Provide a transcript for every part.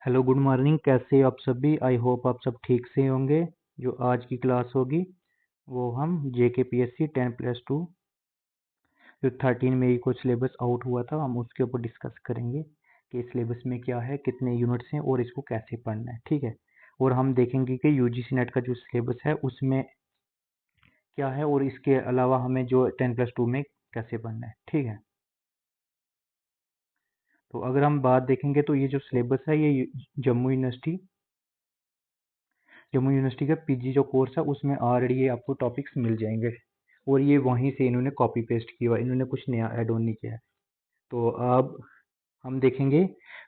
Hello good morning. कैसे हो आप सभी? आई होप आप सब ठीक से होंगे। जो आज की क्लास होगी वो हम JKPSC 10+2 जो 13 मई को सिलेबस आउट हुआ था हम उसके ऊपर डिस्कस करेंगे कि सिलेबस में क्या है, कितने यूनिट्स हैं और इसको कैसे पढ़ना है। ठीक है। और हम देखेंगे कि UGC नेट का जो सिलेबस है उसमें क्या है और इसके अलावा हमें जो 10+2 में कैसे पढ़ना है। ठीक है। तो अगर हम बात देखेंगे तो ये जो सिलेबस है ये जम्मू यूनिवर्सिटी का PG जो कोर्स है उसमें ऑलरेडी ये आपको टॉपिक्स मिल जाएंगे और ये वहीं से इन्होंने कॉपी पेस्ट किया हुआ है, इन्होंने कुछ नया ऐड ऑन नहीं किया है। तो अब हम देखेंगे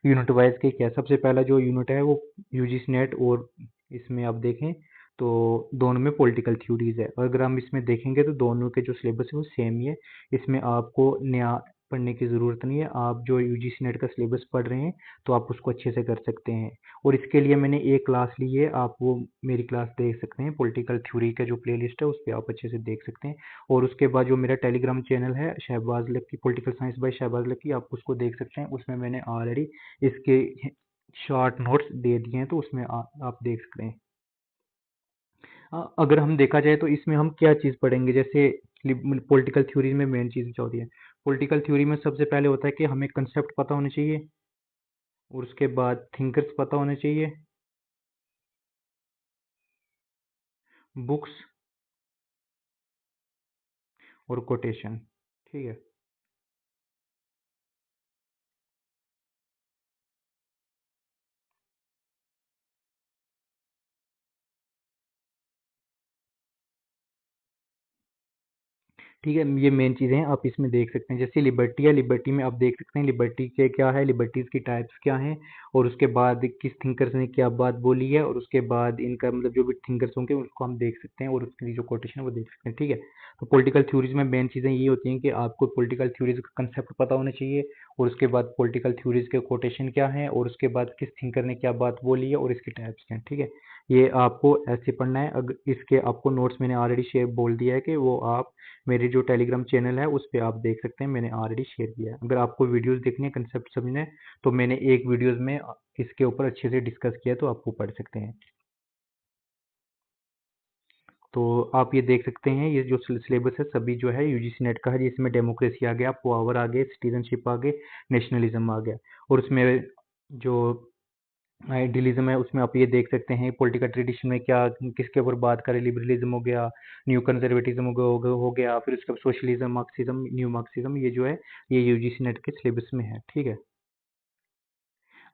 यूनिट वाइज के क्या है। सबसे पहला जो यूनिट है वो UGC नेट, और इसमें आप देखें तो दोनों में पॉलिटिकल थ्योरीज है। और अगर हम इसमें देखेंगे तो दोनों के जो सिलेबस है वो सेम ही है। इसमें आपको नया पढ़ने की ज़रूरत नहीं है। आप जो UGC नेट का सिलेबस पढ़ रहे हैं तो आप उसको अच्छे से कर सकते हैं। और इसके लिए मैंने एक क्लास ली है, आप वो मेरी क्लास देख सकते हैं। पॉलिटिकल थ्योरी का जो प्लेलिस्ट है उस पर आप अच्छे से देख सकते हैं। और उसके बाद जो मेरा टेलीग्राम चैनल है शहबाज लक्की, पॉलिटिकल साइंस बाय शहबाज लक्की, आप उसको देख सकते हैं। उसमें मैंने ऑलरेडी इसके शॉर्ट नोट्स दे दिए हैं, तो उसमें आप देख सकते हैं। अगर हम देखा जाए तो इसमें हम क्या चीज़ पढ़ेंगे, जैसे पॉलिटिकल थ्योरी में मेन चीज़ क्या होती है। पॉलिटिकल थ्योरी में सबसे पहले होता है कि हमें कंसेप्ट पता होने चाहिए और उसके बाद थिंकर्स पता होने चाहिए, बुक्स और कोटेशन। ठीक है। ठीक है, ये मेन चीज़ें हैं, आप इसमें देख सकते हैं। जैसे लिबर्टी है, लिबर्टी में आप देख सकते हैं लिबर्टी के क्या है, लिबर्टीज़ की टाइप्स क्या हैं, और उसके बाद किस थिंकर्स ने क्या बात बोली है, और उसके बाद इनका मतलब जो भी थिंकर्स होंगे उसको हम देख सकते हैं और उसकी जो कोटेशन है वो देख सकते हैं। ठीक है। तो पॉलिटिकल थ्योरीज में मेन चीज़ें ये होती हैं कि आपको पॉलिटिकल थ्योरीज का कंसेप्ट पता होना चाहिए, और उसके बाद पॉलिटिकल थ्योरीज के कोटेशन क्या हैं, और उसके बाद किस थिंकर ने क्या बात बोली है और इसके टाइप्स क्या हैं। ठीक है। ये आपको ऐसे पढ़ना है। अगर इसके आपको नोट्स मैंने ऑलरेडी शेयर बोल दिया है कि वो आप मेरे जो टेलीग्राम चैनल है उस पे आप देख सकते हैं, मैंने ऑलरेडी शेयर किया है। अगर आपको वीडियोस देखनी है, कंसेप्ट समझना है, तो मैंने एक वीडियोस में इसके ऊपर अच्छे से डिस्कस किया है, तो आप वो पढ़ सकते हैं। तो आप ये देख सकते हैं, ये जो सिलेबस है सभी जो है UGC नेट का है। इसमें डेमोक्रेसी आ गया, पावर आ गए, सिटीजनशिप आ गए, नेशनलिज्म आ गया। और उसमें जो आइडियलिज्म है उसमें आप ये देख सकते हैं पॉलिटिकल ट्रेडिशन में क्या किसके ऊपर बात करें। लिबरलिज्म हो गया, न्यू कंजर्वेटिज्म हो गया, फिर उसके बाद सोशलिज्म, मार्क्सिज्म, न्यू मार्क्सिज्म, ये जो है ये UGC नेट के सिलेबस में है। ठीक है।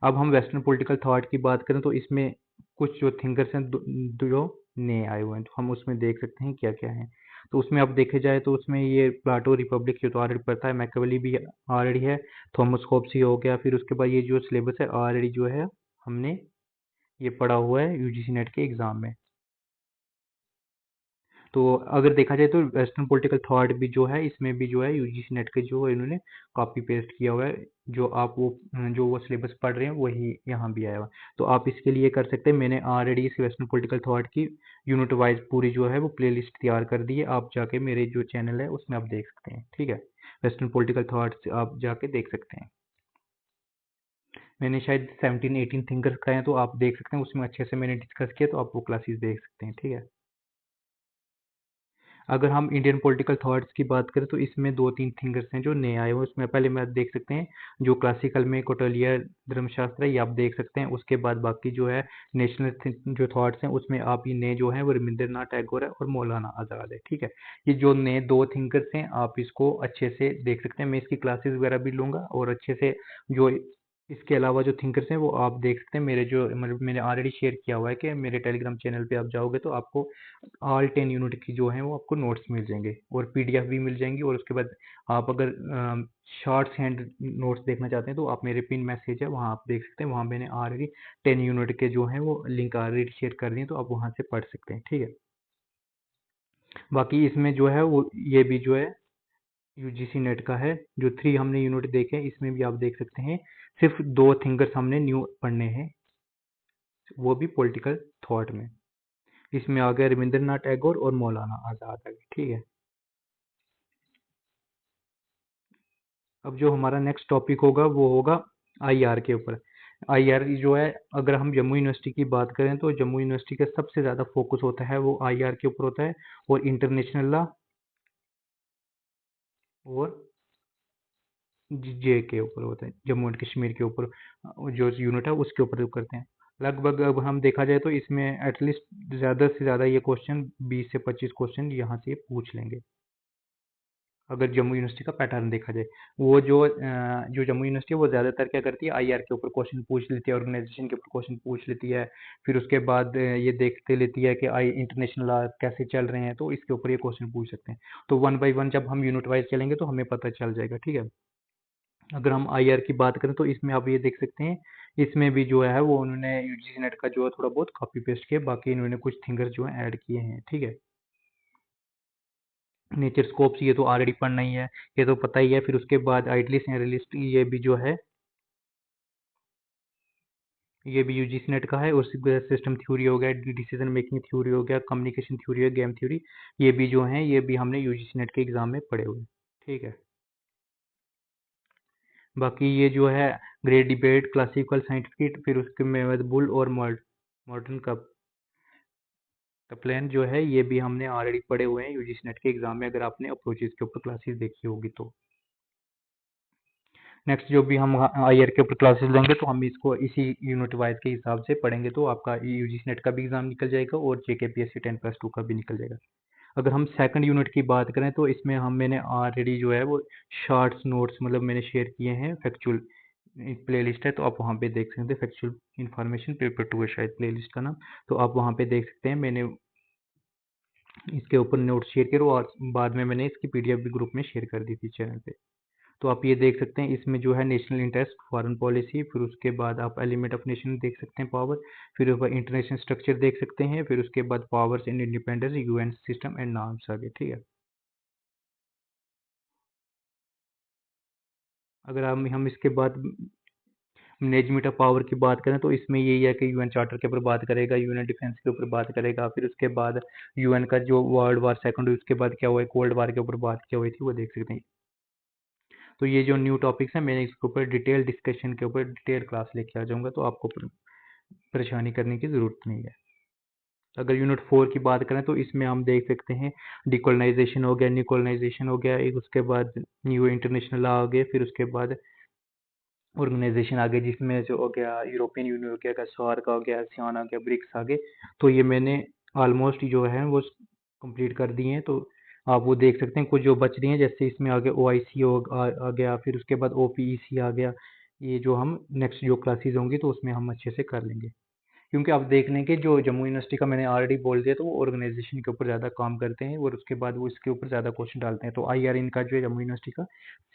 अब हम वेस्टर्न पॉलिटिकल थॉट की बात करें तो इसमें कुछ जो थिंकर्स हैं जो नए आए हुए हैं, तो हम उसमें देख सकते हैं क्या क्या है। तो उसमें अब देखे जाए तो उसमें ये प्लाटो रिपब्लिक जो तो ऑलरेडी पता है, मैकेवेली भी ऑलरेडी है, थॉमस होब्स ही हो गया। फिर उसके बाद ये जो सिलेबस है ऑलरेडी जो है हमने ये पड़ा हुआ है UGC नेट के एग्जाम में। तो अगर देखा जाए तो वेस्टर्न पॉलिटिकल थॉट भी जो है इसमें भी जो है UGC नेट के जो इन्होंने कॉपी पेस्ट किया हुआ है। जो वो सिलेबस पढ़ रहे हैं वही यहाँ भी आया हुआ है। तो आप इसके लिए कर सकते हैं, मैंने ऑलरेडी इस वेस्टर्न पॉलिटिकल थॉट की यूनिट वाइज पूरी जो है वो प्लेलिस्ट तैयार कर दी है। आप जाके मेरे जो चैनल है उसमें आप देख सकते हैं। ठीक है। वेस्टर्न पॉलिटिकल थॉट्स आप जाके देख सकते हैं। मैंने शायद 17-18 थिंकर्स का है, तो आप देख सकते हैं उसमें अच्छे से मैंने डिस्कस किया, तो आप वो क्लासेस देख सकते हैं। ठीक है। अगर हम इंडियन पॉलिटिकल थॉट्स की बात करें तो इसमें 2-3 थिंकर्स हैं जो नए आए हुए हैं। उसमें पहले में आप देख सकते हैं जो क्लासिकल में कौटिल्य धर्मशास्त्र है, ये आप देख सकते हैं। उसके बाद बाकी जो है नेशनल जो थॉट्स हैं उसमें आप ये नए जो हैं वो रविंद्रनाथ टैगोर है और मौलाना आज़ाद है। ठीक है। ये जो नए 2 थिंकर्स हैं आप इसको अच्छे से देख सकते हैं। मैं इसकी क्लासेस वगैरह भी लूँगा और अच्छे से जो इसके अलावा जो थिंकर्स हैं वो आप देख सकते हैं। मेरे जो मतलब मैंने ऑलरेडी शेयर किया हुआ है कि मेरे टेलीग्राम चैनल पे आप जाओगे तो आपको ऑल 10 यूनिट की जो है वो आपको नोट्स मिल जाएंगे और PDF भी मिल जाएंगी। और उसके बाद आप अगर शॉर्ट्स हैंड नोट्स देखना चाहते हैं तो आप मेरे पिन मैसेज है वहाँ आप देख सकते हैं। वहाँ मैंने ऑलरेडी 10 यूनिट के जो हैं वो लिंक ऑलरेडी शेयर कर दिए, तो आप वहाँ से पढ़ सकते हैं। ठीक है। बाकी इसमें जो है वो ये भी जो है UGC नेट का है। जो 3 हमने यूनिट देखे हैं इसमें भी आप देख सकते हैं सिर्फ 2 थिंकर्स हमने न्यू पढ़ने हैं, वो भी पॉलिटिकल थॉट में। इसमें आ गया रविंद्रनाथ टैगोर और मौलाना आज़ाद आ गए। ठीक है। अब जो हमारा नेक्स्ट टॉपिक होगा वो होगा IR के ऊपर। आईआर जो है, अगर हम जम्मू यूनिवर्सिटी की बात करें तो जम्मू यूनिवर्सिटी का सबसे ज़्यादा फोकस होता है वो आईआर के ऊपर होता है, और इंटरनेशनल लॉ और जे के ऊपर होता है, जम्मू एंड कश्मीर के ऊपर जो यूनिट है उसके ऊपर करते हैं। लगभग अब हम देखा जाए तो इसमें एटलीस्ट ज़्यादा से ज़्यादा ये क्वेश्चन 20 से 25 क्वेश्चन यहाँ से पूछ लेंगे, अगर जम्मू यूनिवर्सिटी का पैटर्न देखा जाए। वो जो जम्मू यूनिवर्सिटी है वो ज़्यादातर क्या करती है, आईआर के ऊपर क्वेश्चन पूछ लेती है, ऑर्गेनाइजेशन के ऊपर क्वेश्चन पूछ लेती है। फिर उसके बाद ये देखते लेती है कि आई इंटरनेशनल लॉ कैसे चल रहे हैं, तो इसके ऊपर ये क्वेश्चन पूछ सकते हैं। तो वन बाई वन जब हम यूनिट वाइज चलेंगे तो हमें पता चल जाएगा, ठीक है। अगर हम आईआर की बात करें तो इसमें आप ये देख सकते हैं, इसमें भी जो है वो उन्होंने यूजीसी नेट का जो है थोड़ा बहुत कॉपी पेस्ट किया, बाकी इन्होंने कुछ थिंगर जो है ऐड किए हैं, ठीक है। नेचर स्कोप्स ये तो ऑलरेडी पढ़ना ही है, ये तो पता ही है। फिर उसके बाद आइडलिस्ट एंड रियलिस्ट ये भी जो है, ये भी यूजीसी नेट का है। और सिस्टम थ्योरी हो गया, डिसीजन मेकिंग थ्योरी हो गया, कम्युनिकेशन थ्योरी है, गेम थ्योरी, ये भी जो है ये भी हमने यूजीसी नेट के एग्जाम में पढ़े हुए हैं, ठीक है। बाकी ये जो है ग्रेट डिबेट, क्लासिकल साइंटिफिक, फिर उसके में बुल और मॉडर्न का प्लान जो है ये भी हमने ऑलरेडी पढ़े हुए हैं यूजीसी नेट के एग्जाम में, अगर आपने अप्रोचेस के ऊपर क्लासेस देखी होगी तो। नेक्स्ट जो भी हम आईआर के ऊपर क्लासेस लेंगे तो हम इसको इसी यूनिट वाइज के हिसाब से पढ़ेंगे, तो आपका यूजीसी नेट का भी एग्जाम निकल जाएगा और जेकेपीएससी 10+2 का भी निकल जाएगा। अगर हम सेकंड यूनिट की बात करें तो इसमें मैंने ऑलरेडी जो है वो शॉर्ट्स नोट्स मतलब मैंने शेयर किए हैं, फैक्चुअल प्ले लिस्ट है, तो आप वहाँ पे देख सकते हैं, फैक्चुअल इन्फॉर्मेशन पेपर 2 है शायद प्ले लिस्ट का नाम। तो आप वहाँ पे देख सकते हैं, मैंने इसके ऊपर नोट्स शेयर किए और बाद में मैंने इसकी पीडीएफ भी ग्रुप में शेयर कर दी थी चैनल पे। तो आप ये देख सकते हैं, इसमें जो है नेशनल इंटरेस्ट, फॉरेन पॉलिसी, फिर उसके बाद आप एलिमेंट ऑफ नेशन देख सकते हैं, पावर, फिर ऊपर इंटरनेशनल स्ट्रक्चर देख सकते हैं, फिर उसके बाद powers and independence, UN system and norms आगे, ठीक है। अगर हम इसके बाद मैनेजमेंट ऑफ पावर की बात करें तो इसमें यही है कि यूएन चार्टर के ऊपर बात करेगा, यूएन डिफेंस के ऊपर बात करेगा, फिर उसके बाद यूएन का जो वर्ल्ड वार सेकंड हुई उसके बाद क्या हुआ है, कोल्ड वार के ऊपर बात क्या हुई थी वो देख सकते हैं। तो ये जो न्यू टॉपिक्स हैं मैंने इसके ऊपर डिटेल डिस्कशन के ऊपर डिटेल क्लास लेके आ जाऊंगा, तो आपको परेशानी करने की ज़रूरत नहीं है। अगर यूनिट 4 की बात करें तो इसमें हम देख सकते हैं डिकोलोनाइजेशन हो गया, न्यूकोलोनाइजेशन हो गया, एक उसके बाद न्यू इंटरनेशनल लॉ हो गया, फिर उसके बाद ऑर्गेनाइजेशन आ गई जिसमें जो हो गया यूरोपियन यूनियन हो गया, सार्क का हो गया, आसियान आ गया, ब्रिक्स आ गए। तो ये मैंने ऑलमोस्ट जो है वो कंप्लीट कर दिए हैं, तो आप वो देख सकते हैं। कुछ जो बच रही हैं जैसे इसमें आ गया ओआईसी आ गया, फिर उसके बाद ओपीईसी आ गया। ये जो हम नेक्स्ट जो क्लासेस होंगी तो उसमें हम अच्छे से कर लेंगे, क्योंकि आप देख लें कि जो जम्मू यूनिवर्सिटी का मैंने ऑलरेडी बोल दिया, तो वो ऑर्गेनाइजेशन के ऊपर ज़्यादा काम करते हैं और उसके बाद वो इसके ऊपर ज़्यादा क्वेश्चन डालते हैं। तो आईआर इनका जो है जम्मू यूनिवर्सिटी का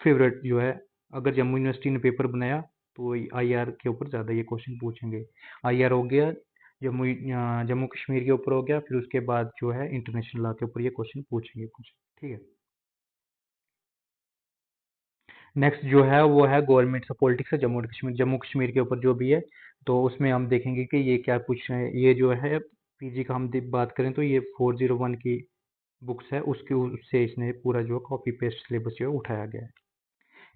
फेवरेट जो है, अगर जम्मू यूनिवर्सिटी ने पेपर बनाया तो आईआर के ऊपर ज़्यादा ये क्वेश्चन पूछेंगे। आईआर हो गया, जम्मू कश्मीर के ऊपर हो गया, फिर उसके बाद जो है इंटरनेशनल लॉ के ऊपर ये क्वेश्चन पूछेंगे कुछ, ठीक है। नेक्स्ट जो है वो है गवर्नमेंट ऑफ पॉलिटिक्स है जम्मू कश्मीर के ऊपर जो भी है, तो उसमें हम देखेंगे कि ये क्या पूछ रहे हैं। ये जो है पीजी का हम बात करें तो ये 401 की बुक्स है, उसके उससे इसने पूरा जो कॉपी पेस्ट सिलेबस जो है उठाया गया है।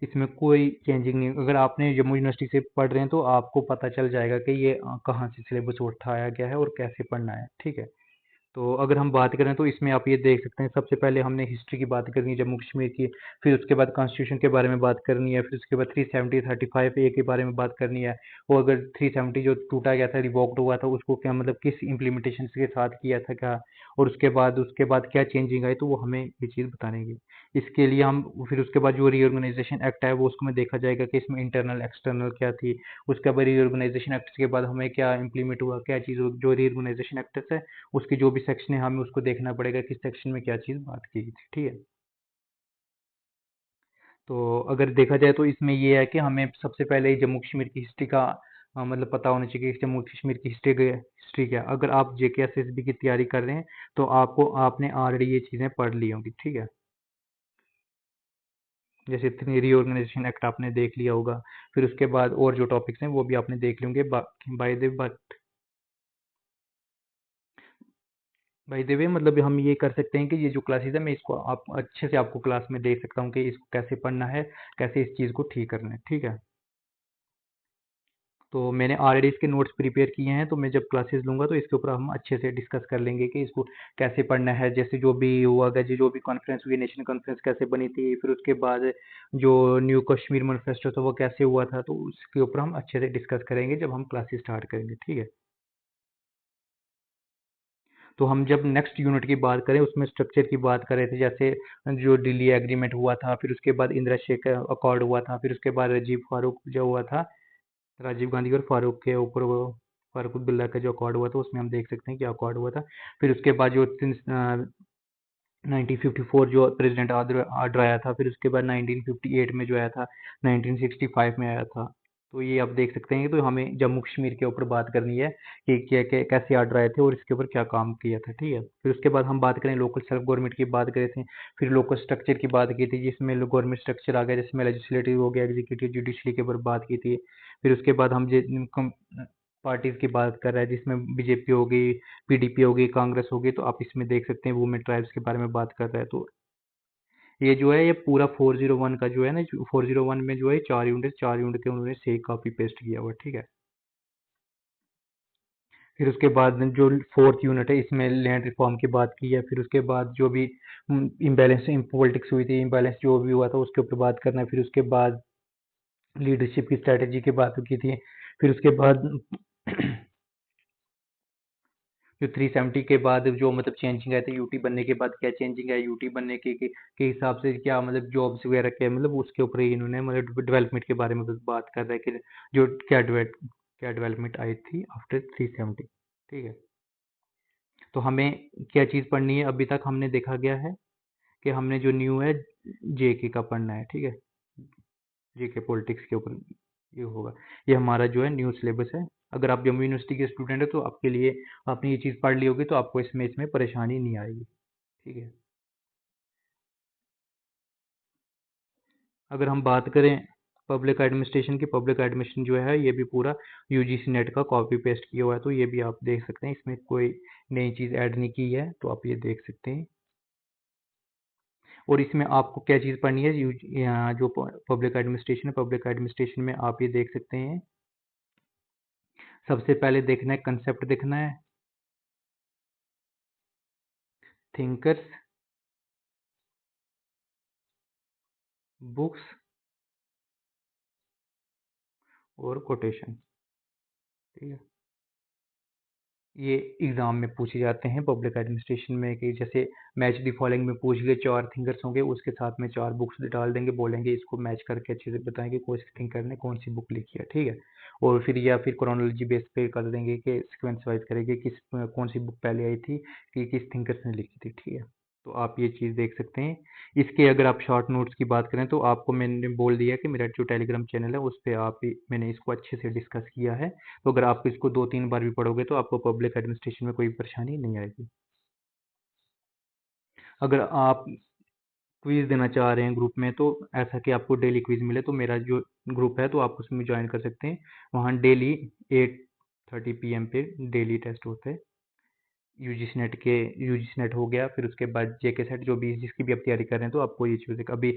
इसमें कोई चेंजिंग नहीं, अगर आपने जम्मू यूनिवर्सिटी से पढ़ रहे हैं तो आपको पता चल जाएगा कि ये कहाँ से सिलेबस उठाया गया है और कैसे पढ़ना है, ठीक है। तो अगर हम बात करें तो इसमें आप ये देख सकते हैं, सबसे पहले हमने हिस्ट्री की बात करनी है जम्मू कश्मीर की, फिर उसके बाद कॉन्स्टिट्यूशन के बारे में बात करनी है, फिर उसके बाद 370 35 ए के बारे में बात करनी है। और अगर 370 जो टूटा गया था, रिवोक्ड हुआ था, उसको क्या मतलब किस इम्प्लीमेंटेशन के साथ किया था क्या, और उसके बाद क्या चेंजिंग आई, तो वो हमें ये चीज़ बतानेंगे। इसके लिए हम फिर उसके बाद जो रीऑर्गेनाइजेशन एक्ट है वो उसको में देखा जाएगा कि इसमें इंटरनल एक्सटर्नल क्या थी। उसके बाद रीऑर्गेनाइजेशन एक्ट के बाद हमें क्या इम्प्लीमेंट हुआ, क्या चीज़ जो रीऑर्गेनाइजेशन एक्ट है उसकी जो भी सेक्शन है हमें उसको देखना पड़ेगा किस सेक्शन में क्या चीज़ बात की गई थी, ठीक है। तो अगर देखा जाए तो इसमें ये है कि हमें सबसे पहले जम्मू कश्मीर की हिस्ट्री का मतलब पता होना चाहिए कि जम्मू कश्मीर की हिस्ट्री क्या है। अगर आप जेके एसएसबी की तैयारी कर रहे हैं तो आपने ऑलरेडी ये चीज़ें पढ़ ली होंगी, ठीक है। जैसे इतनी रीऑर्गेनाइजेशन एक्ट आपने देख लिया होगा, फिर उसके बाद और जो टॉपिक्स हैं वो भी आपने देख लिए होंगे। बाय द वे मतलब हम ये कर सकते हैं कि ये जो क्लासेस है मैं इसको आप अच्छे से आपको क्लास में दे सकता हूँ कि इसको कैसे पढ़ना है, कैसे इस चीज़ को ठीक करना है, ठीक है। तो मैंने ऑलरेडी इसके नोट्स प्रिपेयर किए हैं, तो मैं जब क्लासेस लूँगा तो इसके ऊपर हम अच्छे से डिस्कस कर लेंगे कि इसको कैसे पढ़ना है। जैसे जो भी हुआ गा, जो भी कॉन्फ्रेंस हुई, नेशनल कॉन्फ्रेंस कैसे बनी थी, फिर उसके बाद जो न्यू कश्मीर मैनिफेस्टो था वो कैसे हुआ था, तो उसके ऊपर हम अच्छे से डिस्कस करेंगे जब हम क्लासेस स्टार्ट करेंगे, ठीक है। तो हम जब नेक्स्ट यूनिट की बात करें उसमें स्ट्रक्चर की बात कर रहे थे, जैसे जो दिल्ली एग्रीमेंट हुआ था, फिर उसके बाद इंदिरा शेख अकॉर्ड हुआ था, फिर उसके बाद राजीव फारूक जो हुआ था, राजीव गांधी और फारूक के ऊपर वो फारूक अब्दुल्ला का जो अकॉर्ड हुआ था, उसमें हम देख सकते हैं क्या अकॉर्ड हुआ था। फिर उसके बाद जो 1954 जो प्रेसिडेंट ऑर्डर आया था, फिर उसके बाद 1958 में जो आया था, 1965 में आया था। तो ये आप देख सकते हैं, तो हमें जम्मू कश्मीर के ऊपर बात करनी है कि कैसे ऑर्डर आए थे और इसके ऊपर क्या काम किया था, ठीक है। फिर उसके बाद हम बात करें लोकल सेल्फ गवर्नमेंट की बात करे थे, फिर लोकल स्ट्रक्चर की बात की थी जिसमें गवर्नमेंट स्ट्रक्चर आ गया, जिसमें लेजिस्लेटिव हो गया, एग्जीक्यूटिव, जुडिशरी के ऊपर बात की थी। फिर उसके बाद हम पार्टीज की बात कर रहे हैं जिसमें बीजेपी हो गई, पीडीपी हो गई, कांग्रेस हो गई, तो आप इसमें देख सकते हैं वुमेन ट्राइब्स के बारे में बात कर रहे हैं। तो ये जो है ये पूरा 401 का जो है ना, 401 में जो है चार यूनिट के उन्होंने सही कॉपी पेस्ट किया हुआ, ठीक है। फिर उसके बाद जो फोर्थ यूनिट है इसमें लैंड रिफॉर्म की बात की है। फिर उसके बाद जो भी इम्बैलेंस पॉलिटिक्स हुई थी, इम्बैलेंस जो भी हुआ था उसके ऊपर बात करना है। फिर उसके बाद लीडरशिप की स्ट्रैटेजी की बात की थी। फिर उसके बाद जो 370 के बाद जो मतलब चेंजिंग आई थी, यूटी बनने के बाद क्या चेंजिंग है, यूटी बनने के हिसाब से क्या मतलब जॉब्स वगैरह क्या मतलब उसके ऊपर ही इन्होंने मतलब डेवलपमेंट के बारे में बस बात कर रहा है कि जो क्या डेवलपमेंट आई थी आफ्टर 370, ठीक है। तो हमें क्या चीज़ पढ़नी है, अभी तक हमने देखा गया है कि हमने जो न्यू है जेके का पढ़ना है, ठीक है। जेके पॉलिटिक्स के ऊपर ये होगा, ये हमारा जो है न्यू सिलेबस है। अगर आप जम्मू यूनिवर्सिटी के स्टूडेंट है तो आपके लिए आपने ये चीज़ पढ़ ली होगी तो आपको इसमें परेशानी नहीं आएगी, ठीक है। अगर हम बात करें पब्लिक एडमिनिस्ट्रेशन की, पब्लिक एडमिनिस्ट्रेशन जो है ये भी पूरा यूजीसी नेट का कॉपी पेस्ट किया हुआ है, तो ये भी आप देख सकते हैं, इसमें कोई नई चीज़ ऐड नहीं की है, तो आप ये देख सकते हैं। और इसमें आपको क्या चीज़ पढ़नी है, यहाँ जो पब्लिक एडमिनिस्ट्रेशन है, पब्लिक एडमिनिस्ट्रेशन में आप ये देख सकते हैं, सबसे पहले देखना है कंसेप्ट देखना है, थिंकर्स, बुक्स और कोटेशन, ठीक है। ये एग्जाम में पूछे जाते हैं पब्लिक एडमिनिस्ट्रेशन में, कि जैसे मैच दी फॉलोइंग में पूछ गए, चार थिंकर्स होंगे उसके साथ में चार बुक्स डाल देंगे, बोलेंगे इसको मैच करके अच्छे से बताएंगे कौन सी थिंकर ने कौन सी बुक लिखी है, ठीक है। और फिर या फिर क्रोनोलॉजी बेस पे कर देंगे कि सिक्वेंस वाइज करेंगे किस कौन सी बुक पहले आई थी, कि किस थिंकर्स ने लिखी थी, ठीक है। तो आप ये चीज़ देख सकते हैं। इसके अगर आप शॉर्ट नोट्स की बात करें तो आपको मैंने बोल दिया कि मेरा जो टेलीग्राम चैनल है उस पर मैंने इसको अच्छे से डिस्कस किया है। तो अगर आप इसको 2-3 बार भी पढ़ोगे तो आपको पब्लिक एडमिनिस्ट्रेशन में कोई परेशानी नहीं आएगी। अगर आप क्विज़ देना चाह रहे हैं ग्रुप में, तो ऐसा कि आपको डेली क्विज़ मिले, तो मेरा जो ग्रुप है तो आप उसमें जॉइन कर सकते हैं। वहाँ डेली 8:30 पीएम पे डेली टेस्ट होते हैं। यूजीसी नेट हो गया, फिर उसके बाद जेके सेट जो भी जिसकी भी आप तैयारी कर रहे हैं, तो आपको ये चीज़ अभी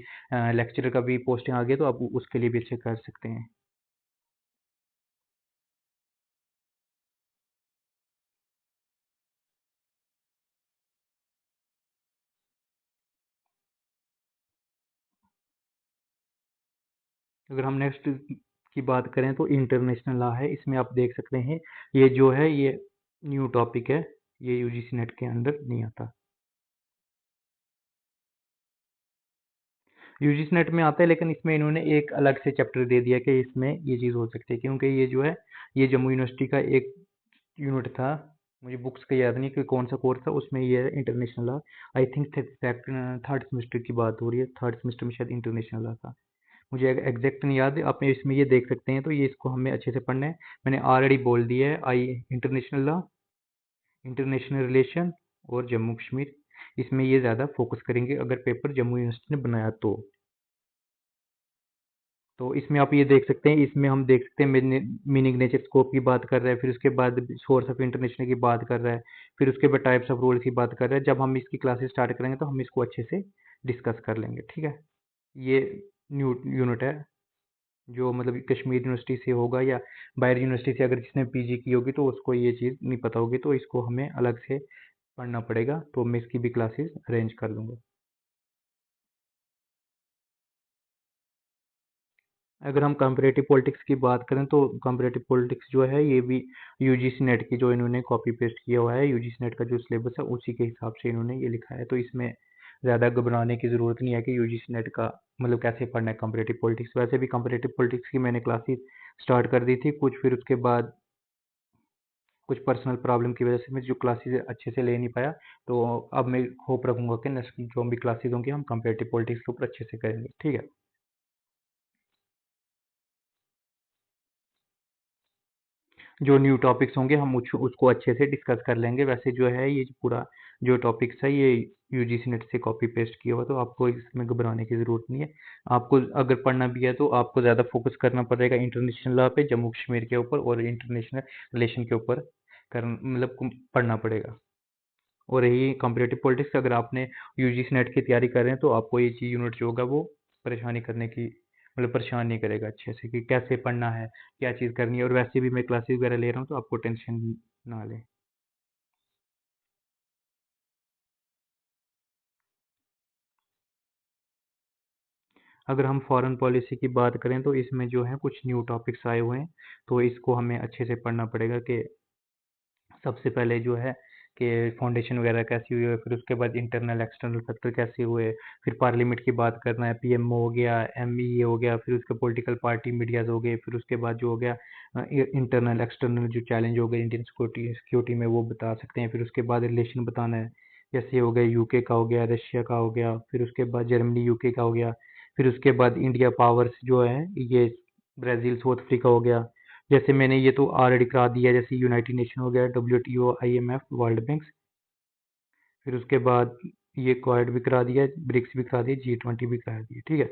लेक्चरर का भी पोस्टिंग आ गया तो आप उसके लिए भी अच्छे कर सकते हैं। अगर हम नेक्स्ट की बात करें तो इंटरनेशनल लॉ है, इसमें आप देख सकते हैं ये जो है ये न्यू टॉपिक है, ये यूजीसी नेट के अंदर नहीं आता। यूजीसी नेट में आता है लेकिन इसमें इन्होंने एक अलग से चैप्टर दे दिया कि इसमें ये चीज़ हो सकती है, क्योंकि ये जो है ये जम्मू यूनिवर्सिटी का एक यूनिट था, मुझे बुक्स का याद नहीं कि कौन सा कोर्स था, उसमें ये है international law. I think third semester की बात हो रही है, थर्ड सेमेस्टर में शायद इंटरनेशनल लॉ था, मुझे एग्जैक्ट नहीं याद है। आप इसमें ये देख सकते हैं, तो ये इसको हमें अच्छे से पढ़ना है। मैंने ऑलरेडी बोल दिया है, आई इंटरनेशनल लॉ, इंटरनेशनल रिलेशन और जम्मू कश्मीर, इसमें ये ज़्यादा फोकस करेंगे अगर पेपर जम्मू यूनिवर्सिटी ने बनाया तो इसमें आप ये देख सकते हैं, इसमें हम देख सकते हैं मीनिंग नेचर स्कोप की बात कर रहा है, फिर उसके बाद सोर्स ऑफ इंटरनेशनल की बात कर रहा है, फिर उसके बाद टाइप्स ऑफ रूल की बात कर रहा है। जब हम इसकी क्लासेस स्टार्ट करेंगे तो हम इसको अच्छे से डिस्कस कर लेंगे, ठीक है। ये न्यू यूनिट है जो मतलब कश्मीर यूनिवर्सिटी से होगा या बाहर यूनिवर्सिटी से अगर जिसने पीजी की होगी तो उसको ये चीज़ नहीं पता होगी, तो इसको हमें अलग से पढ़ना पड़ेगा। तो मैं इसकी भी क्लासेस अरेंज कर दूंगा। अगर हम कंपैरेटिव पॉलिटिक्स की बात करें तो कंपैरेटिव पॉलिटिक्स जो है ये भी यूजीसी नेट की जो इन्होंने कॉपी पेस्ट किया हुआ है, यूजीसी नेट का जो सिलेबस है उसी के हिसाब से इन्होंने ये लिखा है। तो इसमें ज़्यादा घबराने की ज़रूरत नहीं है कि यूजीसी नेट का मतलब कैसे पढ़ना है कंपैरेटिव पॉलिटिक्स। वैसे भी कंपैरेटिव पॉलिटिक्स की मैंने क्लासेस स्टार्ट कर दी थी कुछ, फिर उसके बाद कुछ पर्सनल प्रॉब्लम की वजह से मैं जो क्लासेस अच्छे से ले नहीं पाया। तो अब मैं होप रखूंगा कि नेक्स्ट जो भी क्लासेस होंगी हम कंपैरेटिव पॉलिटिक्स के ऊपर अच्छे से करेंगे। ठीक है। जो न्यू टॉपिक्स होंगे हम उसको अच्छे से डिस्कस कर लेंगे। वैसे जो है ये पूरा जो टॉपिक्स है ये यूजीसी नेट से कॉपी पेस्ट किया हुआ, तो आपको इसमें घबराने की ज़रूरत नहीं है। आपको अगर पढ़ना भी है तो आपको ज़्यादा फोकस करना पड़ेगा इंटरनेशनल लॉ पे, जम्मू कश्मीर के ऊपर और इंटरनेशनल रिलेशन के ऊपर कर मतलब पढ़ना पड़ेगा। और यही कंपैरेटिव पॉलिटिक्स अगर आपने यूजीसी नेट की तैयारी कर रहे हैं तो आपको ये चीज़ यूनिट जो होगा वो परेशानी करने की मतलब परेशान नहीं करेगा अच्छे से कि कैसे पढ़ना है, क्या चीज़ करनी है। और वैसे भी मैं क्लासेस वगैरह ले रहा हूँ तो आपको टेंशन ना लें। अगर हम फॉरेन पॉलिसी की बात करें तो इसमें जो है कुछ न्यू टॉपिक्स आए हुए हैं, तो इसको हमें अच्छे से पढ़ना पड़ेगा कि सबसे पहले जो है कि फाउंडेशन वगैरह कैसी हुई है, फिर उसके बाद इंटरनल एक्सटर्नल फैक्टर कैसे हुए, फिर पार्लियामेंट की बात करना है, पीएमओ हो गया, एमईए हो गया, फिर उसके पॉलिटिकल पार्टी मीडियाज हो गए, फिर उसके बाद जो हो गया इंटरनल एक्सटर्नल जो चैलेंज हो गए इंडियन सिक्योरिटी सिक्योरिटी में वो बता सकते हैं। फिर उसके बाद रिलेशन बताना है, जैसे हो गया यूके का हो गया, रशिया का हो गया, फिर उसके बाद जर्मनी यूके का हो गया, फिर उसके बाद इंडिया पावर्स जो है ये ब्राज़ील साउथ अफ्रीका हो गया। जैसे मैंने ये तो ऑलरेडी करा दिया, जैसे यूनाइटेड नेशन हो गया, डब्ल्यूटीओ, आईएमएफ, वर्ल्ड बैंक। फिर उसके बाद ये क्वाड भी करा दिया, ब्रिक्स भी करा दिया, G20 भी करा दिया। ठीक है।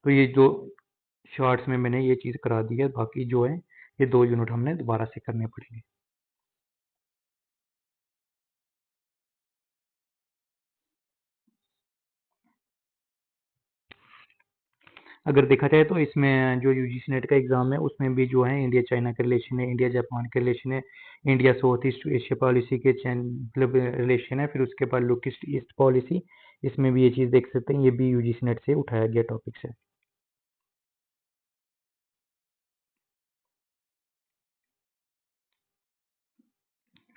तो ये जो शॉर्ट्स में मैंने ये चीज़ करा दी है, बाकी जो है ये 2 यूनिट हमने दोबारा से करने पड़ेंगे। अगर देखा जाए तो इसमें जो यूजीसी नेट का एग्ज़ाम है उसमें भी जो है इंडिया चाइना के रिलेशन है, इंडिया जापान के रिलेशन है, India south east Asia policy के मतलब रिलेशन है, फिर उसके बाद लुक ईस्ट ईस्ट पॉलिसी, इसमें भी ये चीज़ देख सकते हैं, ये भी यूजीसी नेट से उठाया गया टॉपिक्स है।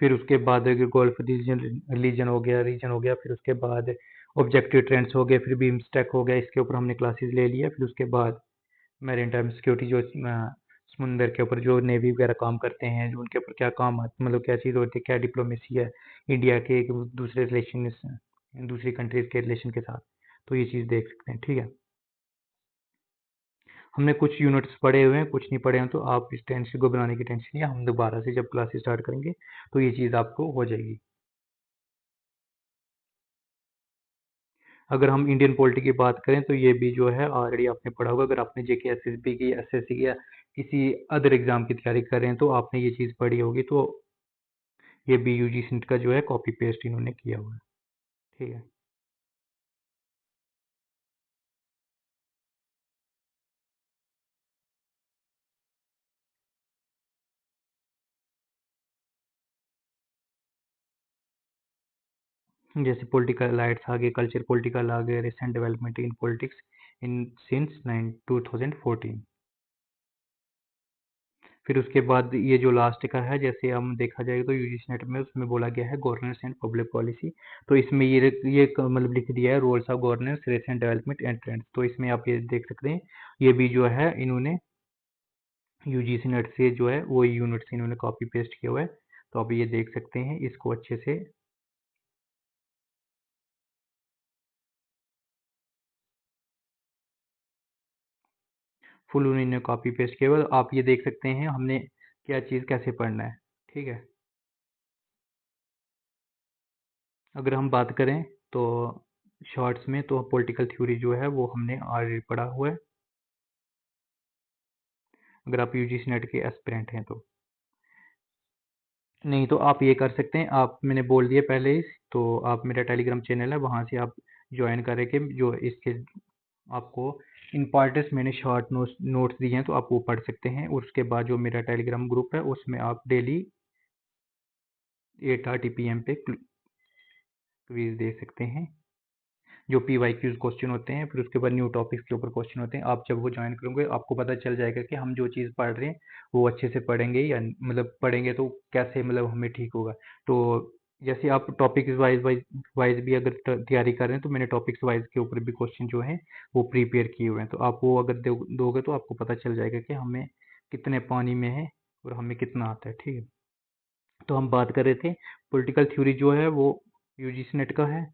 फिर उसके बाद गोल्फ रीजन हो गया, फिर उसके बाद ऑब्जेक्टिव ट्रेंड्स हो गए, फिर बीमस्टेक हो गया, इसके ऊपर हमने क्लासेस ले लिया। फिर उसके बाद मैरीन टाइम सिक्योरिटी जो समुंदर के ऊपर जो नेवी वगैरह काम करते हैं, जो उनके ऊपर क्या काम मतलब क्या चीज़ होती है, क्या डिप्लोमेसी है इंडिया के एक दूसरे रिलेशन दूसरी कंट्रीज के रिलेशन के साथ, तो ये चीज़ देख सकते हैं। ठीक है। हमने कुछ यूनिट्स पढ़े हुए हैं, कुछ नहीं पढ़े हैं, तो आप इस टेंशन को बनाने की टेंशन नहीं है, हम दोबारा से जब क्लासेस स्टार्ट करेंगे तो ये चीज़ आपको हो जाएगी। अगर हम इंडियन पॉलिटी की बात करें तो ये भी जो है ऑलरेडी आपने पढ़ा होगा। अगर आपने जेके एसएसबी की एसएससी की या किसी अदर एग्जाम की तैयारी कर रहे हैं तो आपने ये चीज़ पढ़ी होगी। तो ये भी यूजीसी का जो है कॉपी पेस्ट इन्होंने किया हुआ है। ठीक है। जैसे पॉलिटिकल अलाइट्स आ गए, कल्चर पॉलिटिकल आ गए, recent development in politics in since 2014। फिर उसके बाद ये जो लास्ट का है, जैसे हम देखा जाएगा तो यूजीसी नेट में उसमें बोला गया है गवर्नेंस एंड पब्लिक पॉलिसी। तो इसमें मतलब लिख दिया है roles of governance, recent development and trends. तो इसमें आप ये देख सकते हैं, ये भी जो है इन्होंने यूजीसी नेट से जो है वो यूनिट से इन्होंने कॉपी पेस्ट किया हुआ है। तो आप ये देख सकते हैं इसको अच्छे से, फुल उन्होंने कॉपी पेस्ट किया हुआ है। तो आप ये देख सकते हैं हमने क्या चीज़ कैसे पढ़ना है। ठीक है। अगर हम बात करें तो शॉर्ट्स में तो पॉलिटिकल थ्योरी जो है वो हमने ऑलरेडी पढ़ा हुआ है, अगर आप यूजीसी नेट के एस्पिरेंट हैं तो। नहीं तो आप ये कर सकते हैं, आप मैंने बोल दिया पहले ही, तो आप मेरा टेलीग्राम चैनल है वहाँ से आप ज्वाइन करके जो इसके आपको इम्पॉर्टेंस मैंने शॉर्ट नोट्स दिए हैं, तो आप वो पढ़ सकते हैं। और उसके बाद जो मेरा टेलीग्राम ग्रुप है उसमें आप डेली 8:30 PM पे क्विज दे सकते हैं, जो PYQs क्वेश्चन होते हैं, फिर उसके बाद न्यू टॉपिक्स के ऊपर क्वेश्चन होते हैं। आप जब वो ज्वाइन करोगे आपको पता चल जाएगा कि हम जो चीज़ पढ़ रहे हैं वो अच्छे से पढ़ेंगे या मतलब पढ़ेंगे तो कैसे मतलब हमें ठीक होगा। तो जैसे आप टॉपिक्स वाइज वाइज वाइज भी अगर तैयारी कर रहे हैं, तो मैंने टॉपिक्स वाइज के ऊपर भी क्वेश्चन जो है वो प्रिपेयर किए हुए हैं। तो आप वो अगर दोगे तो आपको पता चल जाएगा कि हमें कितने पानी में है और हमें कितना आता है, ठीक है। तो हम बात कर रहे थे पॉलिटिकल थ्योरी जो है वो यूजीसी नेट का है,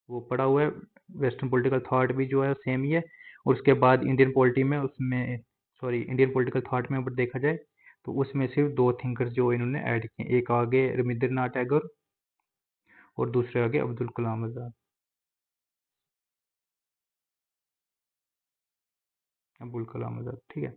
वो पढ़ा हुआ है। वेस्टर्न पॉलिटिकल थॉट भी जो है सेम ही है। और उसके बाद इंडियन पॉलिटी में उसमें सॉरी इंडियन पॉलिटिकल थॉट में अगर देखा जाए तो उसमें सिर्फ दो थिंकर्स जो इन्होंने ऐड किए, एक आगे रविंद्रनाथ टैगोर और दूसरे आगे अब्दुल कलाम आज़ाद। अब्दुल कलाम आज़ाद, ठीक है।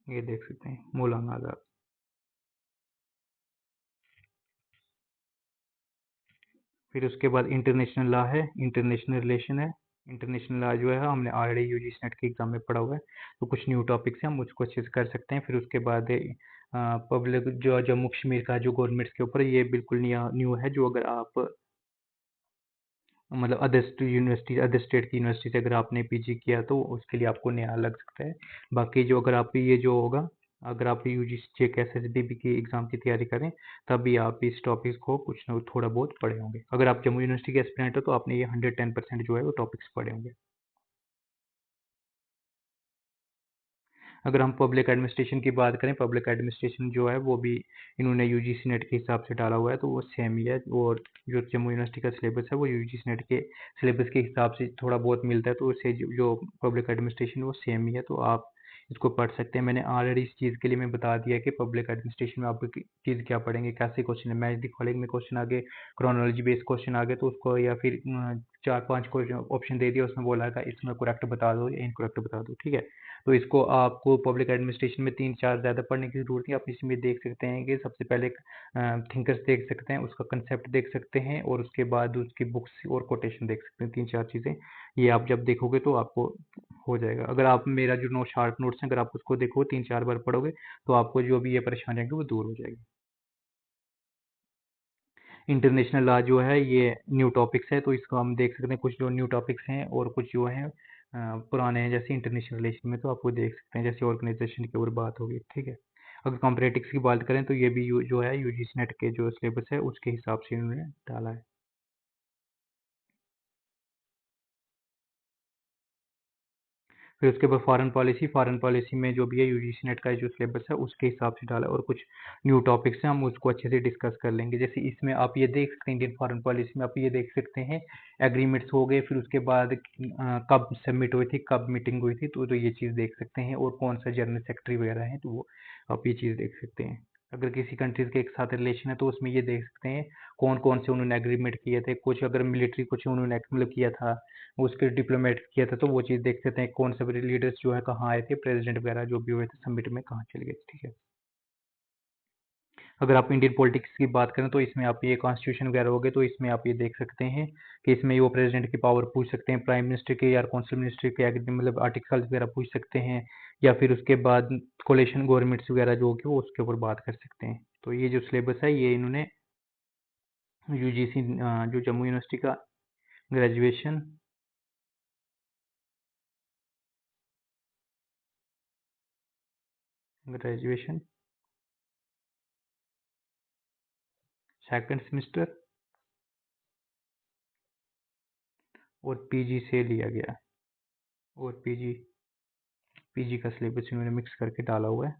ये देख सकते हैं मौलाना आज़ाद। फिर उसके बाद इंटरनेशनल लॉ है, इंटरनेशनल रिलेशन है। इंटरनेशनल लॉ जो है हमने ऑलरेडी यूजीसी नेट के एग्जाम में पढ़ा हुआ है, तो कुछ न्यू टॉपिक्स हैं हम उसको अच्छे से कर सकते हैं। फिर उसके बाद पब्लिक जो जम्मू कश्मीर का जो गवर्नमेंट के ऊपर, ये बिल्कुल न्यू है, जो अगर आप मतलब अदर यूनिवर्सिटी अदर स्टेट की यूनिवर्सिटी से अगर आपने पीजी किया तो उसके लिए आपको नया लग सकता है। बाकी जो अगर आप ये जो होगा, अगर आप यूजीसी चेक एसएसबी की एग्जाम की तैयारी करें तभी आप इस टॉपिक को कुछ न थोड़ा बहुत पढ़े होंगे। अगर आप जम्मू यूनिवर्सिटी के एस्पिरेंट हो तो आपने ये 110% जो है वो टॉपिक्स पढ़े होंगे। अगर हम पब्लिक एडमिनिस्ट्रेशन की बात करें, पब्लिक एडमिनिस्ट्रेशन जो है वो भी इन्होंने यूजीसी नेट के हिसाब से डाला हुआ है, तो वो सेम ही है। और जो जम्मू यूनिवर्सिटी का सिलेबस है वो यूजीसी नेट के सिलेबस के हिसाब से थोड़ा बहुत मिलता है, तो उससे जो पब्लिक एडमिनिस्ट्रेशन वो सेम ही है, तो आप इसको पढ़ सकते हैं। मैंने ऑलरेडी इस चीज़ के लिए मैं बता दिया कि पब्लिक एडमिनिस्ट्रेशन में आप चीज़ क्या पढ़ेंगे, कैसे क्वेश्चन है। मैथ कॉलेज में क्वेश्चन आगे, क्रोनोलॉजी बेस्ड क्वेश्चन आगे, तो उसको या फिर 4-5 क्वेश्चन ऑप्शन दे दिया, उसमें बोला था इसमें करेक्ट बता दो या इनकरेक्ट बता दो, ठीक है। तो इसको आपको पब्लिक एडमिनिस्ट्रेशन में 3-4 ज़्यादा पढ़ने की ज़रूरत नहीं है। आप इसमें देख सकते हैं कि सबसे पहले थिंकर्स देख सकते हैं, उसका कंसेप्ट देख सकते हैं, और उसके बाद उसकी बुक्स और कोटेशन देख सकते हैं। 3-4 चीज़ें ये आप जब देखोगे तो आपको हो जाएगा। अगर आप मेरा जो शॉर्ट नोट्स हैं अगर आप उसको देखो 3-4 बार पढ़ोगे तो आपको जो भी ये परेशानी आएगी वो दूर हो जाएगी। इंटरनेशनल लॉ जो है ये न्यू टॉपिक्स है, तो इसको हम देख सकते हैं। कुछ जो न्यू टॉपिक्स हैं और कुछ जो हैं पुराने हैं, जैसे इंटरनेशनल रिलेशन में तो आपको देख सकते हैं, जैसे ऑर्गेनाइजेशन की और बात होगी, ठीक है। अगर कॉम्परेटिक्स की बात करें तो ये भी जो है यूजीसी नेट के जो सिलेबस है उसके हिसाब से इन्होंने डाला है। फिर उसके बाद फॉरेन पॉलिसी में जो भी है यूजीसी नेट का जो सिलेबस है उसके हिसाब से डाला है, और कुछ न्यू टॉपिक्स हैं हम उसको अच्छे से डिस्कस कर लेंगे। जैसे इसमें आप ये देख सकते हैं, इंडियन फॉरेन पॉलिसी में आप ये देख सकते हैं एग्रीमेंट्स हो गए, फिर उसके बाद कब सबमिट हुई थी, कब मीटिंग हुई थी, तो ये चीज़ देख सकते हैं, और कौन सा जनरल सेक्रेटरी वगैरह है, तो वो आप ये चीज़ देख सकते हैं। अगर किसी कंट्रीज के एक साथ रिलेशन है तो उसमें ये देख सकते हैं कौन कौन से उन्होंने एग्रीमेंट किए थे। कुछ अगर मिलिट्री कुछ उन्होंने मतलब किया था, उसके डिप्लोमेट किया था, तो वो चीज़ देख सकते हैं कौन से बड़े लीडर्स जो है कहाँ आए थे, प्रेसिडेंट वगैरह जो भी हुए थे समिट में कहाँ चले गए, ठीक है। अगर आप इंडियन पॉलिटिक्स की बात करें तो इसमें आप ये कॉन्स्टिट्यूशन वगैरह हो गए, तो इसमें आप ये देख सकते हैं कि इसमें वो प्रेसिडेंट की पावर पूछ सकते हैं, प्राइम मिनिस्टर के या काउंसिल मिनिस्टर के आगे मतलब आर्टिकल्स वगैरह पूछ सकते हैं, या फिर उसके बाद कोलेशन गवर्नमेंट्स वगैरह जो होगी वो उसके ऊपर बात कर सकते हैं। तो ये जो सिलेबस है ये इन्होंने यूजीसी जो जम्मू यूनिवर्सिटी का ग्रेजुएशन ग्रेजुएशन सेकंड सेमेस्टर और पीजी से लिया गया है, और पीजी का सिलेबस इन्होंने मिक्स करके डाला हुआ है।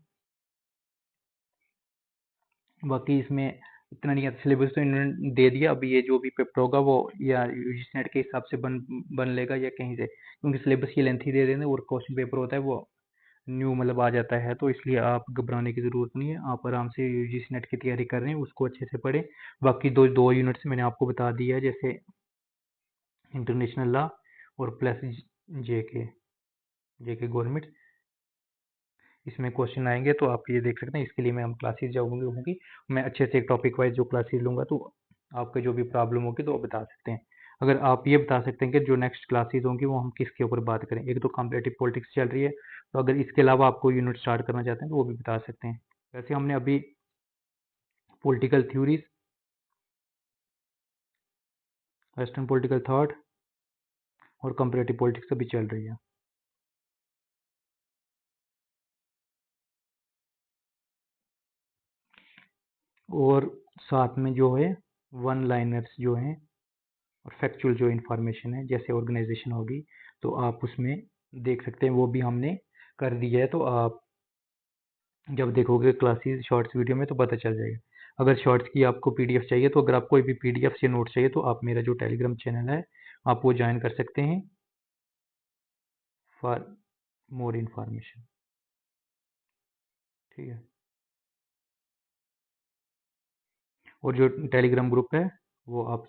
बाकी इसमें इतना नहीं है, सिलेबस तो इन्होंने दे दिया। अभी ये जो भी पेपर होगा वो या यूजीसी नेट के हिसाब से बन लेगा या कहीं से, क्योंकि सिलेबस ये लेंथी दे देंगे और क्वेश्चन पेपर होता है वो न्यू मतलब आ जाता है, तो इसलिए आप घबराने की ज़रूरत नहीं है। आप आराम से यूजीसी नेट की तैयारी कर रहे हैं उसको अच्छे से पढ़ें। बाकी दो दो यूनिट्स मैंने आपको बता दिया है, जैसे इंटरनेशनल लॉ और प्लस जेके जेके गवर्नमेंट इसमें क्वेश्चन आएंगे तो आप ये देख सकते हैं। इसके लिए मैं हम क्लासेस जाऊँगी होंगी, मैं अच्छे से एक टॉपिक वाइज जो क्लासेस लूँगा, तो आपको जो भी प्रॉब्लम होगी तो वो बता सकते हैं। अगर आप ये बता सकते हैं कि जो नेक्स्ट क्लासेस होंगी वो हम किसके ऊपर बात करें। एक तो कॉम्पिटिटिव पॉलिटिक्स चल रही है, तो अगर इसके अलावा आप कोई यूनिट स्टार्ट करना चाहते हैं तो वो भी बता सकते हैं। वैसे हमने अभी political theories, western political thought और कंपैरेटिव पॉलिटिक्स अभी चल रही है। और साथ में जो है वन लाइनर्स जो हैं और फैक्चुअल जो इन्फॉर्मेशन है जैसे ऑर्गेनाइजेशन होगी, तो आप उसमें देख सकते हैं, वो भी हमने कर दिया है। तो आप जब देखोगे क्लासेस शॉर्ट्स वीडियो में तो पता चल जाएगा। अगर शॉर्ट्स की आपको पीडीएफ चाहिए, तो अगर आप कोई भी पीडीएफ या नोट चाहिए तो आप मेरा जो टेलीग्राम चैनल है आप वो ज्वाइन कर सकते हैं फॉर मोर इन्फॉर्मेशन। ठीक है। और जो टेलीग्राम ग्रुप है वो आप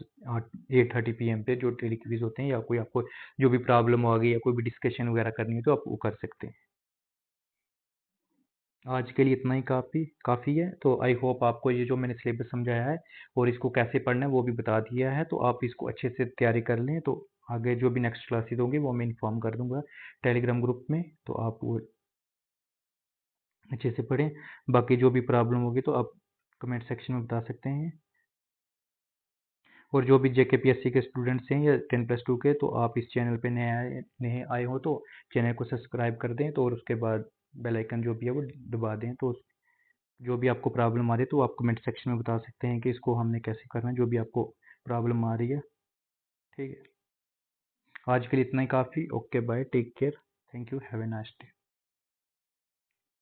8:30 PM पे जो डेली क्विज होते हैं, या कोई आपको जो भी प्रॉब्लम हो गई या कोई भी डिस्कशन वगैरह करनी है तो आप वो कर सकते हैं। आज के लिए इतना ही काफ़ी है। तो आई होप आपको ये जो मैंने सिलेबस समझाया है और इसको कैसे पढ़ना है वो भी बता दिया है, तो आप इसको अच्छे से तैयारी कर लें। तो आगे जो भी नेक्स्ट क्लासेस होंगी वो मैं इन्फॉर्म कर दूंगा टेलीग्राम ग्रुप में, तो आप वो अच्छे से पढ़ें। बाकी जो भी प्रॉब्लम होगी तो आप कमेंट सेक्शन में बता सकते हैं। और जो भी जेकेपीएससी के स्टूडेंट्स हैं या 10+2 के, तो आप इस चैनल पे नए आए हो तो चैनल को सब्सक्राइब कर दें, तो और उसके बाद बेल आइकन जो भी है वो दबा दें। तो जो भी आपको प्रॉब्लम आ रही है तो आप कमेंट सेक्शन में बता सकते हैं कि इसको हमने कैसे करना है, जो भी आपको प्रॉब्लम आ रही है। ठीक है। आज के लिए इतना ही काफ़ी। Okay bye, take care, thank you, have a nice day.